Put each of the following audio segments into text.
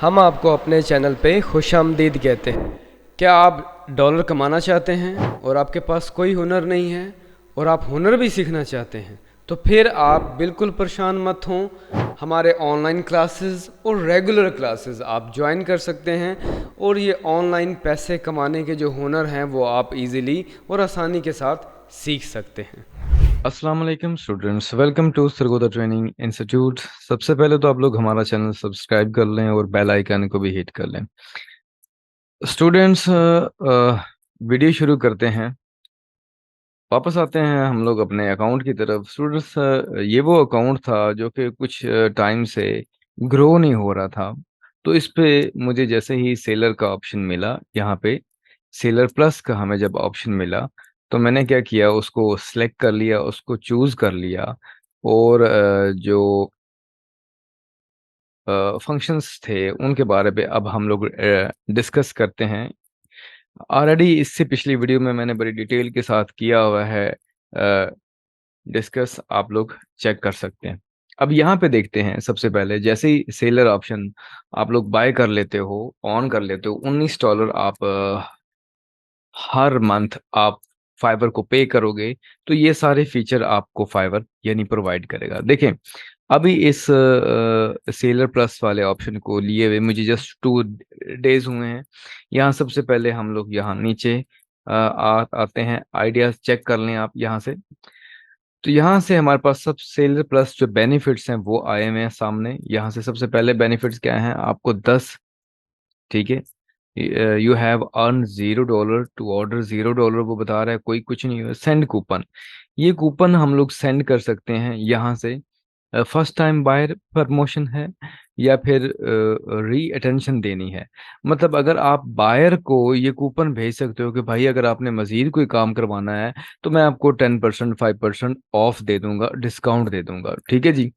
हम आपको अपने चैनल पे खुशामदीद कहते हैं। क्या आप डॉलर कमाना चाहते हैं और आपके पास कोई हुनर नहीं है और आप हुनर भी सीखना चाहते हैं, तो फिर आप बिल्कुल परेशान मत हों। हमारे ऑनलाइन क्लासेस और रेगुलर क्लासेस आप ज्वाइन कर सकते हैं और ये ऑनलाइन पैसे कमाने के जो हुनर हैं वो आप इजीली और आसानी के साथ सीख सकते हैं। अस्सलाम वालेकुम students, welcome to Sargodha training institute. सबसे पहले तो आप लोग हमारा चैनल सब्सक्राइब कर लें और बेल आइकन को भी हिट कर लें। स्टूडेंट्स, वीडियो शुरू करते हैं। वापस आते हैं हम लोग अपने अकाउंट की तरफ। स्टूडेंट्स, ये वो अकाउंट था जो कि कुछ टाइम से ग्रो नहीं हो रहा था। तो इस पे मुझे जैसे ही सेलर का ऑप्शन मिला, यहाँ पे सेलर प्लस का हमें जब ऑप्शन मिला, तो मैंने क्या किया, उसको सिलेक्ट कर लिया, उसको चूज़ कर लिया। और जो फंक्शंस थे उनके बारे में अब हम लोग डिस्कस करते हैं। ऑलरेडी इससे पिछली वीडियो में मैंने बड़ी डिटेल के साथ किया हुआ है डिस्कस, आप लोग चेक कर सकते हैं। अब यहाँ पे देखते हैं, सबसे पहले जैसे ही सेलर ऑप्शन आप लोग बाय कर लेते हो, ऑन कर लेते हो, $19 आप हर मंथ आप फाइवर को पे करोगे, तो ये सारे फीचर आपको फाइवर यानी प्रोवाइड करेगा। देखें, अभी इस सेलर प्लस वाले ऑप्शन को लिए हुए मुझे जस्ट 2 डेज हुए हैं। यहाँ सबसे पहले हम लोग यहाँ नीचे आते हैं, आइडियाज चेक कर लें आप यहाँ से। तो यहाँ से हमारे पास सब सेलर प्लस जो बेनिफिट्स हैं वो आए हुए हैं सामने। यहाँ से सबसे पहले बेनिफिट्स क्या हैं, आपको 10, ठीक है, you have earn $0 to order $0, वो बता रहा है, कोई कुछ नहीं है। सेंड कूपन, ये कूपन हम लोग सेंड कर सकते हैं यहाँ से। फर्स्ट टाइम बायर प्रमोशन है या फिर री अटेंशन देनी है। मतलब अगर आप बायर को ये कूपन भेज सकते हो कि भाई अगर आपने मजीद कोई काम करवाना है तो मैं आपको 10% 5% ऑफ दे दूंगा, डिस्काउंट दे दूंगा, ठीक है जी।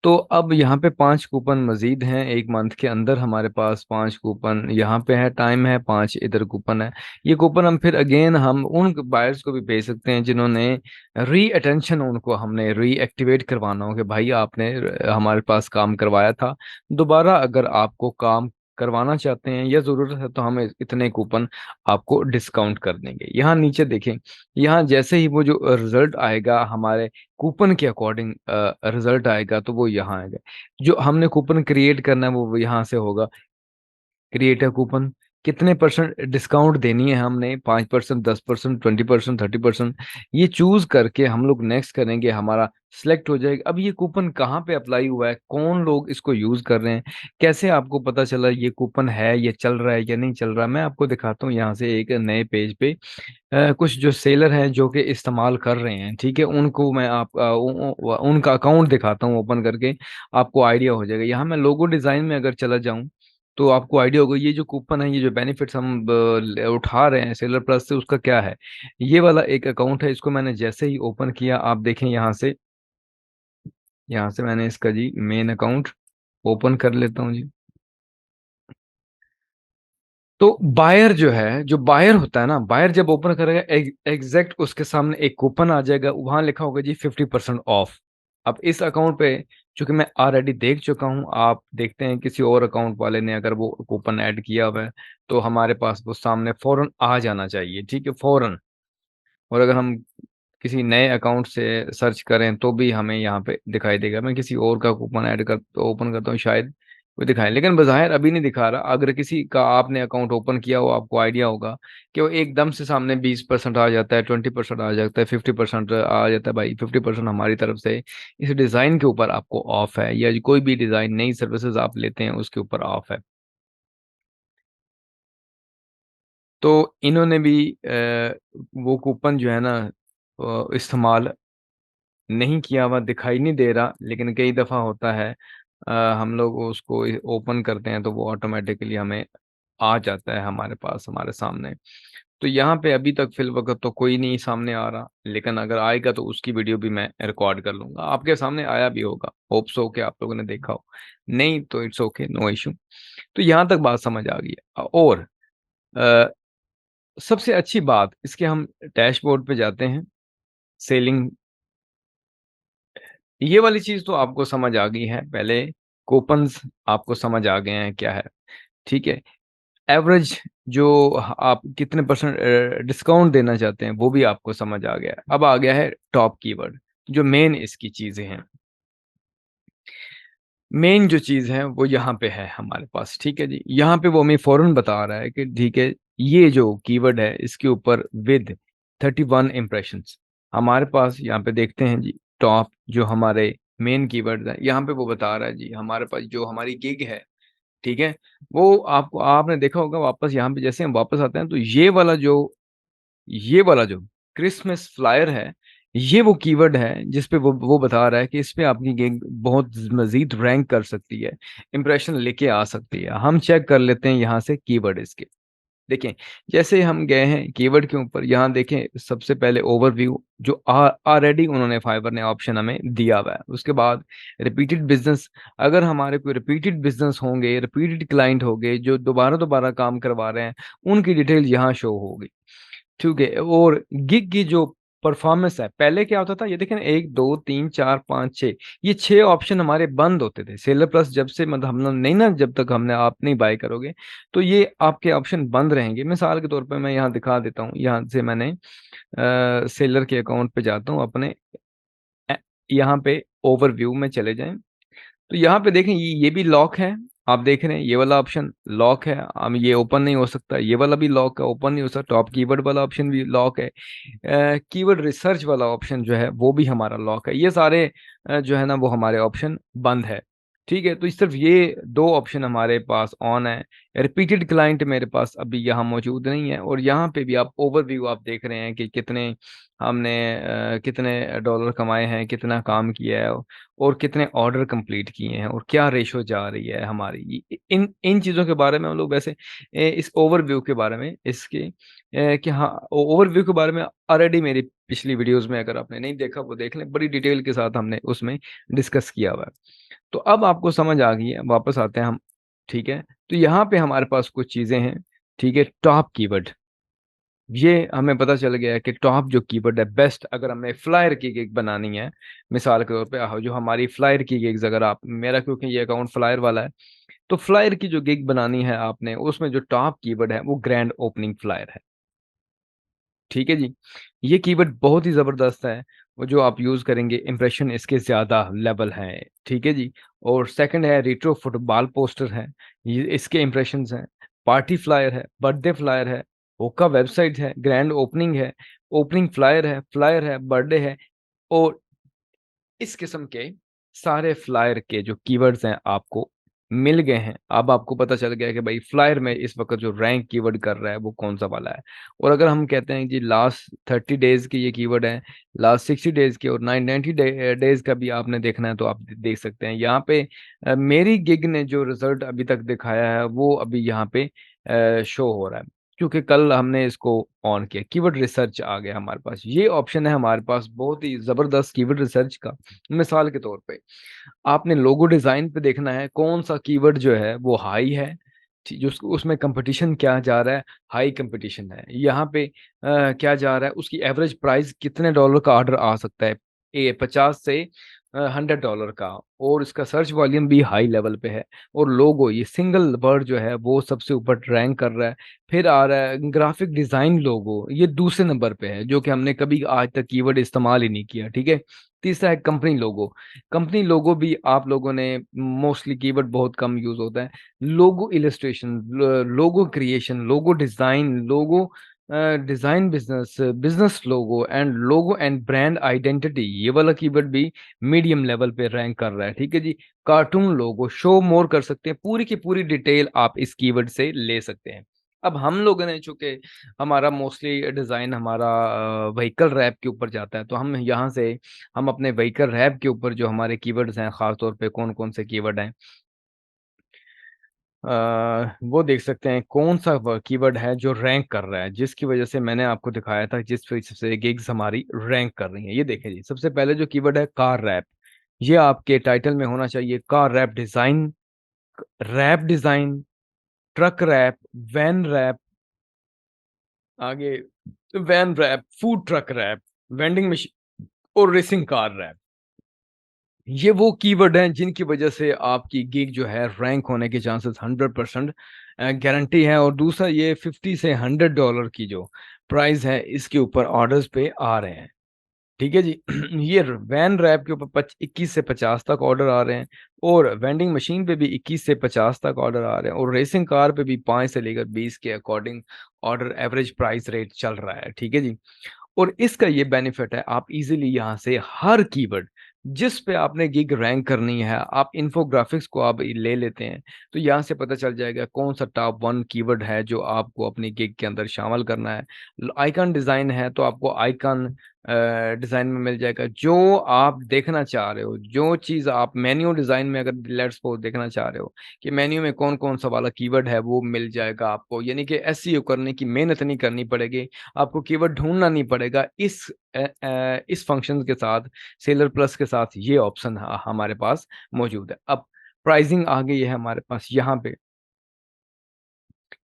तो अब यहाँ पे 5 कूपन मजीद हैं एक मंथ के अंदर, हमारे पास 5 कूपन यहाँ पे है, टाइम है, 5 इधर कूपन है। ये कूपन हम फिर अगेन हम उन बायर्स को भी भेज सकते हैं जिन्होंने री अटेंशन, उनको हमने रीएक्टिवेट करवाना हो कि भाई आपने हमारे पास काम करवाया था, दोबारा अगर आपको काम करवाना चाहते हैं या ज़रूरत है तो हम इतने कूपन आपको डिस्काउंट कर देंगे। यहाँ नीचे देखें, यहाँ जैसे ही वो जो रिजल्ट आएगा हमारे कूपन के अकॉर्डिंग रिजल्ट आएगा, तो वो यहाँ आएगा। जो हमने कूपन क्रिएट करना है वो यहाँ से होगा, क्रिएट अ कूपन। कितने परसेंट डिस्काउंट देनी है हमने, 5%, 10%, 20%, 30%, ये चूज करके हम लोग नेक्स्ट करेंगे, हमारा सिलेक्ट हो जाएगा। अब ये कूपन कहाँ पे अप्लाई हुआ है, कौन लोग इसको यूज कर रहे हैं, कैसे आपको पता चला ये कूपन है, ये चल रहा है या नहीं चल रहा है, मैं आपको दिखाता हूँ यहाँ से एक नए पेज पे। कुछ जो सेलर हैं जो कि इस्तेमाल कर रहे हैं, ठीक है, उनको मैं उनका अकाउंट दिखाता हूँ ओपन करके, आपको आइडिया हो जाएगा। यहाँ मैं लोगो डिज़ाइन में अगर चला जाऊँ तो आपको आइडिया होगा ये जो कूपन है, ये जो बेनिफिट्स हम उठा रहे हैं सेलर प्लस से, उसका क्या है। ये वाला एक अकाउंट है, इसको मैंने जैसे ही ओपन किया, आप देखें यहाँ से मैंने इसका जी मेन अकाउंट ओपन कर लेता हूँ जी। तो बायर जो है, जो बायर होता है ना, बायर जब ओपन करेगा एग्जैक्ट उसके सामने एक कूपन आ जाएगा, वहां लिखा होगा जी 50% ऑफ। अब इस अकाउंट पे चूंकि मैं ऑलरेडी देख चुका हूं, आप देखते हैं किसी और अकाउंट वाले ने अगर वो कूपन ऐड किया हुआ है तो हमारे पास वो सामने फौरन आ जाना चाहिए, ठीक है, फौरन। और अगर हम किसी नए अकाउंट से सर्च करें तो भी हमें यहाँ पे दिखाई देगा। मैं किसी और का कूपन ऐड कर ओपन करता हूँ, शायद वो दिखाए, लेकिन बज़ाहिर अभी नहीं दिखा रहा। अगर किसी का आपने अकाउंट ओपन किया हो, आपको आइडिया होगा कि वो एकदम से सामने 20% आ जाता है, 20% आ जाता है, 50% आ जाता है। भाई 50% हमारी तरफ से इस डिज़ाइन के ऊपर आपको ऑफ है, या कोई भी डिज़ाइन नई सर्विसेज आप लेते हैं उसके ऊपर ऑफ है। तो इन्होंने भी वो कूपन जो है ना इस्तेमाल नहीं किया हुआ दिखाई नहीं दे रहा, लेकिन कई दफ़ा होता है हम लोग उसको ओपन करते हैं तो वो ऑटोमेटिकली हमें आ जाता है हमारे पास, हमारे सामने। तो यहाँ पे अभी तक फिल वक्त तो कोई नहीं सामने आ रहा, लेकिन अगर आएगा तो उसकी वीडियो भी मैं रिकॉर्ड कर लूंगा, आपके सामने आया भी होगा, होप सो कि आप लोगों ने देखा हो। नहीं तो इट्स ओके, नो इशू। तो यहाँ तक बात समझ आ गई है। और अ, सबसे अच्छी बात इसके, हम डैशबोर्ड पे जाते हैं, सेलिंग, ये वाली चीज तो आपको समझ आ गई है। पहले कूपन्स आपको समझ आ गए हैं क्या है, ठीक है। एवरेज जो आप कितने परसेंट डिस्काउंट देना चाहते हैं वो भी आपको समझ आ गया है। अब आ गया है टॉप कीवर्ड, जो मेन इसकी चीजें हैं। मेन जो चीज है वो यहाँ पे है हमारे पास, ठीक है जी। यहाँ पे वो हमें फौरन बता रहा है कि ठीक है, ये जो कीवर्ड है इसके ऊपर विद 31 इम्प्रेशंस, हमारे पास यहाँ पे देखते हैं जी टॉप जो हमारे मेन कीवर्ड है, यहाँ पे वो बता रहा है जी हमारे पास जो हमारी गिग है, ठीक है। वो आपको आपने देखा होगा, वापस यहाँ पे जैसे हम वापस आते हैं तो ये वाला जो क्रिसमस फ्लायर है, ये वो कीवर्ड है जिस पे वो बता रहा है कि इस पे आपकी गेम बहुत मजीद रैंक कर सकती है, इंप्रेशन लेके आ सकती है। हम चेक कर लेते हैं यहाँ से कीवर्ड इसके। देखें, जैसे हम गए हैं कीवर्ड के ऊपर, यहाँ देखें सबसे पहले ओवरव्यू जो ऑलरेडी उन्होंने फाइवर ने ऑप्शन हमें दिया हुआ है। उसके बाद रिपीटेड बिजनेस, अगर हमारे कोई रिपीटेड बिजनेस होंगे, रिपीटेड क्लाइंट होंगे जो दोबारा दोबारा काम करवा रहे हैं, उनकी डिटेल यहाँ शो होगी, ठीक है। और गिग की जो परफॉर्मेंस है, पहले क्या होता था, ये देखें 1 2 3 4 5 6, ये 6 ऑप्शन हमारे बंद होते थे। सेलर प्लस जब से मतलब हम लोग नहीं ना, जब तक हमने आप नहीं बाय करोगे तो ये आपके ऑप्शन बंद रहेंगे। मिसाल के तौर पे मैं यहाँ दिखा देता हूँ, यहाँ से मैंने सेलर के अकाउंट पे जाता हूँ अपने, अ, यहाँ पे ओवरव्यू में चले जाएं तो यहाँ पे देखें ये भी लॉक है। आप देख रहे हैं ये वाला ऑप्शन लॉक है, हम ये ओपन नहीं हो सकता। ये वाला भी लॉक है, ओपन नहीं हो सकता। टॉप कीवर्ड वाला ऑप्शन भी लॉक है। कीवर्ड रिसर्च वाला ऑप्शन जो है वो भी हमारा लॉक है। ये सारे जो है ना वो हमारे ऑप्शन बंद है, ठीक है। तो सिर्फ ये 2 ऑप्शन हमारे पास ऑन है। रिपीटेड क्लाइंट मेरे पास अभी यहाँ मौजूद नहीं है। और यहाँ पे भी आप ओवरव्यू आप देख रहे हैं कि कितने हमने कितने डॉलर कमाए हैं, कितना काम किया है, और कितने ऑर्डर कंप्लीट किए हैं, और क्या रेशो जा रही है हमारी। इन इन चीज़ों के बारे में हम लोग वैसे इस ओवरव्यू के बारे में इसके कि हाँ, ओवरव्यू के बारे में ऑलरेडी मेरी पिछली वीडियोस में अगर आपने नहीं देखा वो देख लें, बड़ी डिटेल के साथ हमने उसमें डिस्कस किया हुआ है। तो अब आपको समझ आ गई है, वापस आते हैं हम, ठीक है। तो यहाँ पे हमारे पास कुछ चीज़ें हैं, ठीक है। टॉप कीवर्ड, ये हमें पता चल गया है कि टॉप जो कीवर्ड है बेस्ट, अगर हमें फ्लायर की गिग बनानी है, मिसाल के तौर पे जो हमारी फ्लायर की गिग्स, अगर आप मेरा क्योंकि ये अकाउंट फ्लायर वाला है, तो फ्लायर की जो गिग बनानी है आपने, उसमें जो टॉप कीवर्ड है वो ग्रैंड ओपनिंग फ्लायर है, ठीक है जी। ये कीवर्ड बहुत ही ज़बरदस्त है, वो जो आप यूज़ करेंगे इंप्रेशन इसके ज़्यादा लेवल है, ठीक है जी। और सेकंड है रेट्रो फुटबॉल पोस्टर है, ये इसके इंप्रेशन हैं। पार्टी फ्लायर है, बर्थडे फ्लायर है, होका वेबसाइट है, ग्रैंड ओपनिंग है, ओपनिंग फ्लायर है, बर्थडे है। और इस किस्म के सारे फ्लायर के जो कीवर्ड्स हैं आपको मिल गए हैं। अब आपको पता चल गया कि भाई फ्लायर में इस वक्त जो रैंक कीवर्ड कर रहा है वो कौन सा वाला है। और अगर हम कहते हैं कि लास्ट 30 डेज के ये कीवर्ड है, लास्ट 60 डेज के, और 990 डेज का भी आपने देखना है तो आप देख सकते हैं यहाँ पे। मेरी गिग ने जो रिजल्ट अभी तक दिखाया है वो अभी यहाँ पे शो हो रहा है, क्योंकि कल हमने इसको ऑन किया। कीवर्ड रिसर्च आ गया हमारे पास, ये ऑप्शन है हमारे पास बहुत ही जबरदस्त कीवर्ड रिसर्च का। मिसाल के तौर पे आपने लोगो डिजाइन पे देखना है कौन सा कीवर्ड जो है वो हाई है, जो उसमें कंपटीशन क्या जा रहा है, हाई कंपटीशन है। यहाँ पे क्या जा रहा है, उसकी एवरेज प्राइस कितने डॉलर का ऑर्डर आ सकता है, 50 से 100 डॉलर का। और इसका सर्च वॉल्यूम भी हाई लेवल पे है। और लोगो, ये सिंगल वर्ड जो है वो सबसे ऊपर रैंक कर रहा है। फिर आ रहा है ग्राफिक डिजाइन लोगो, ये दूसरे नंबर पे है, जो कि हमने कभी आज तक कीवर्ड इस्तेमाल ही नहीं किया, ठीक है। तीसरा है कंपनी लोगो। कंपनी लोगो भी आप लोगों ने मोस्टली, कीवर्ड बहुत कम यूज होता है। Logo illustration, logo creation, logo design, logo design, business business logo, and logo and brand identity, ये वाला कीवर्ड भी मीडियम लेवल पे रैंक कर रहा है, ठीक है जी। कार्टून लोगो, शो मोर कर सकते हैं, पूरी की पूरी डिटेल आप इस कीवर्ड से ले सकते हैं। अब हम लोगों ने चूंकि हमारा मोस्टली डिज़ाइन हमारा व्हीकल रैप के ऊपर जाता है, तो हम यहाँ से हम अपने व्हीकल रैप के ऊपर जो हमारे कीवर्ड्स हैं, ख़ास तौर पे कौन कौन से कीवर्ड हैं, वो देख सकते हैं कौन सा कीवर्ड है जो रैंक कर रहा है, जिसकी वजह से मैंने आपको दिखाया था जिस वजह से गिग्स हमारी रैंक कर रही हैं। ये देखें जी, सबसे पहले जो कीवर्ड है कार रैप, ये आपके टाइटल में होना चाहिए। Car wrap design, wrap design, truck wrap, van wrap, आगे van wrap, food truck wrap, vending machine, और रेसिंग कार रैप। ये वो कीवर्ड हैं जिनकी वजह से आपकी गिग जो है रैंक होने के चांसेस 100% गारंटी है। और दूसरा, ये $50 से $100 की जो प्राइस है इसके ऊपर ऑर्डर्स पे आ रहे हैं। ठीक है जी। ये वैन रैप के ऊपर 21 से 50 तक ऑर्डर आ रहे हैं, और वेंडिंग मशीन पे भी 21 से 50 तक ऑर्डर आ रहे हैं, और रेसिंग कार पे भी 5 से लेकर 20 के according order average price rate चल रहा है। ठीक है जी। और इसका ये बेनिफिट है, आप इजीली यहाँ से हर कीवर्ड जिस पे आपने गिग रैंक करनी है, आप इन्फोग्राफिक्स को आप ले लेते हैं, तो यहाँ से पता चल जाएगा कौन सा टॉप 1 कीवर्ड है जो आपको अपनी गिग के अंदर शामिल करना है। आइकन डिजाइन है तो आपको आइकन डिजाइन में मिल जाएगा जो आप देखना चाह रहे हो। जो चीज आप मेन्यू डिजाइन में अगर लेट्स सपोज देखना चाह रहे हो कि मेन्यू में कौन कौन सा वाला कीवर्ड है, वो मिल जाएगा आपको। यानी कि एसईओ करने की मेहनत नहीं करनी पड़ेगी, आपको कीवर्ड ढूंढना नहीं पड़ेगा। इस फंक्शन के साथ, सेलर प्लस के साथ, ये ऑप्शन हमारे पास मौजूद है। अब प्राइसिंग आ गई है हमारे पास। यहाँ पे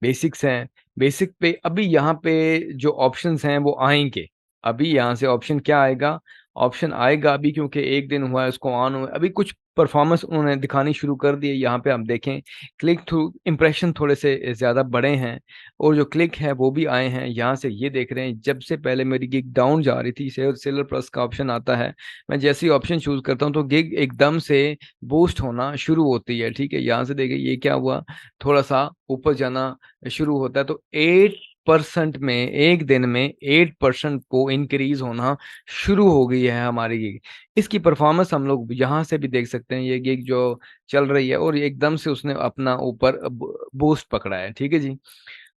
बेसिक्स हैं, बेसिक पे अभी यहाँ पे जो ऑप्शंस हैं वो आएंगे। अभी यहाँ से ऑप्शन क्या आएगा, ऑप्शन आएगा अभी, क्योंकि एक दिन हुआ है उसको ऑन हुए, अभी कुछ परफॉर्मेंस उन्होंने दिखानी शुरू कर दी है। यहाँ पे हम देखें, क्लिक थ्रू इम्प्रेशन थोड़े से ज़्यादा बड़े हैं, और जो क्लिक है वो भी आए हैं। यहाँ से ये देख रहे हैं, जब से पहले मेरी गिग डाउन जा रही थी, सेलर प्लस का ऑप्शन आता है, मैं जैसे ही ऑप्शन चूज करता हूँ तो गिग एकदम से बूस्ट होना शुरू होती है। ठीक है, यहाँ से देखिए ये क्या हुआ, थोड़ा सा ऊपर जाना शुरू होता है, तो 8% में, एक दिन में 8% को इंक्रीज होना शुरू हो गई है हमारी गिग। इसकी परफॉर्मेंस हम लोग यहाँ से भी देख सकते हैं। ये गिग जो चल रही है और एकदम से उसने अपना ऊपर बूस्ट पकड़ा है। ठीक है जी।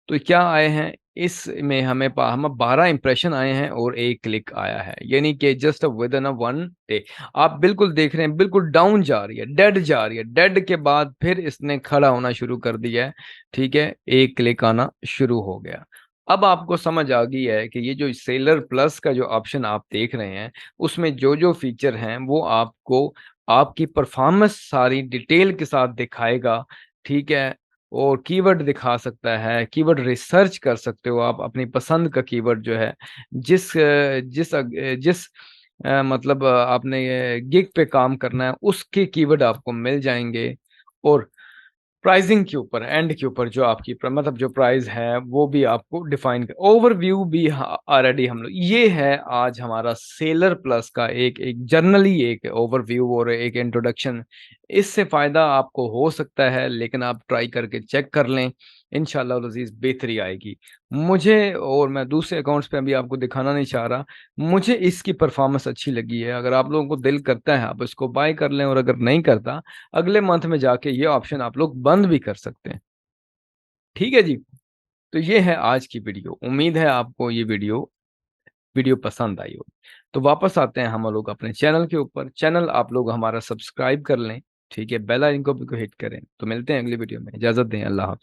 तो क्या आए हैं इसमें, हम 12 इंप्रेशन आए हैं और एक क्लिक आया है, यानी कि जस्ट विद इन 1 डे। आप बिल्कुल देख रहे हैं, बिल्कुल डाउन जा रही है, डेड जा रही है, डेड के बाद फिर इसने खड़ा होना शुरू कर दिया है। ठीक है, एक क्लिक आना शुरू हो गया। अब आपको समझ आ गई है कि ये जो सेलर प्लस का जो ऑप्शन आप देख रहे हैं, उसमें जो जो फीचर हैं वो आपको आपकी परफॉर्मेंस सारी डिटेल के साथ दिखाएगा। ठीक है, और कीवर्ड दिखा सकता है, कीवर्ड रिसर्च कर सकते हो आप अपनी पसंद का कीवर्ड जो है, जिस मतलब आपने गिग पे काम करना है उसके कीवर्ड आपको मिल जाएंगे। और प्राइसिंग के ऊपर, एंड के ऊपर जो आपकी मतलब जो प्राइस है वो भी आपको डिफाइन कर, ओवरव्यू भी ऑलरेडी हम लोग, ये है आज हमारा सेलर प्लस का एक एक जनरली एक ओवरव्यू और एक इंट्रोडक्शन। इससे फायदा आपको हो सकता है, लेकिन आप ट्राई करके चेक कर लें, इंशाल्लाह लजीज बेहतरी आएगी। मुझे, और मैं दूसरे अकाउंट्स पे अभी आपको दिखाना नहीं चाह रहा, मुझे इसकी परफॉर्मेंस अच्छी लगी है। अगर आप लोगों को दिल करता है आप इसको बाय कर लें, और अगर नहीं करता, अगले मंथ में जाके ये ऑप्शन आप लोग बंद भी कर सकते हैं। ठीक है जी। तो ये है आज की वीडियो। उम्मीद है आपको ये वीडियो वीडियो पसंद आई होगी। तो वापस आते हैं हम लोग अपने चैनल के ऊपर। चैनल आप लोग हमारा सब्सक्राइब कर लें। ठीक है, बेल आइकन को भी हिट करें। तो मिलते हैं अगली वीडियो में, इजाजत दें, अल्लाह हाफिज।